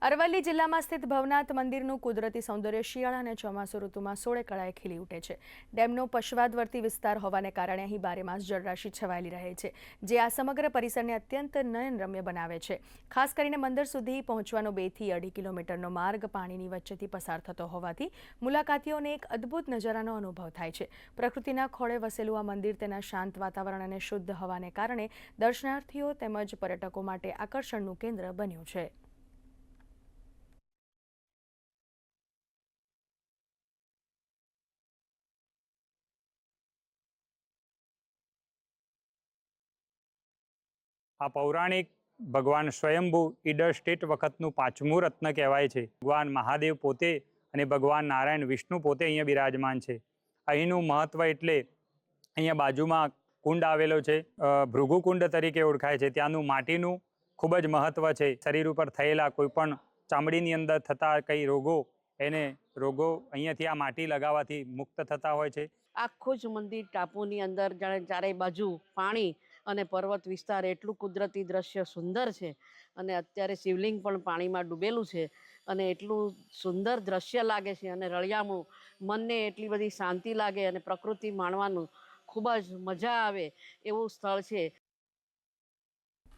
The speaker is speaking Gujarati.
અરવલ્લી જિલ્લામાં સ્થિત ભવનાથ મંદિરનું કુદરતી સૌંદર્ય શિયાળા અને ચોમાસુ ઋતુમાં સોળે કળાએ ખીલી ઉઠે છે। ડેમનો પશ્ચિમવર્તી વિસ્તાર હોવાને કારણે અહીં બારેમાસ જળરાશિ છવાયેલી રહે છે, જે આ સમગ્ર પરિસરને અત્યંત નયનરમ્ય બનાવે છે। ખાસ કરીને મંદિર સુધી પહોંચવાનો 2 થી 2.5 કિલોમીટરનો માર્ગ પાણીની વચ્ચેથી પસાર થતો હોવાથી મુલાકાતીઓને એક અદ્ભુત નજારાનો અનુભવ થાય છે। પ્રકૃતિના ખોળે વસેલું આ મંદિર તેના શાંત વાતાવરણ અને શુદ્ધ હવાને કારણે દર્શનાર્થીઓ તેમજ પર્યટકો માટે આકર્ષણનું કેન્દ્ર બન્યું છે। આ પૌરાણિક ભગવાન સ્વયંભુ ઈડર સ્ટેટ વખતનું 5મું રત્ન કહેવાય છે। ભગવાન મહાદેવ પોતે અને ભગવાન નારાયણ વિષ્ણુ પોતે અહીંયા બિરાજમાન છે। અહીંનું મહત્વ એટલે અહીંયા બાજુમાં કુંડ આવેલો છે, ભૃગુકુંડ તરીકે ઓળખાય છે। ત્યાંનું માટીનું ખૂબ જ મહત્વ છે। શરીર ઉપર થયેલા કોઈપણ ચામડીની અંદર થતા કઈ રોગો અહીંયાથી આ માટી લગાવવાથી મુક્ત થતા હોય છે। આખું જ મંદિર ટાપુની અંદર જાણે ચારે બાજુ પાણી અને પર્વત વિસ્તાર, એટલું કુદરતી દ્રશ્ય સુંદર છે। અને અત્યારે શિવલિંગ પણ પાણીમાં ડૂબેલું છે અને એટલું સુંદર દ્રશ્ય લાગે છે અને રળિયામણું, મનને એટલી બધી શાંતિ લાગે અને પ્રકૃતિ માણવાનું ખૂબ જ મજા આવે એવું સ્થળ છે।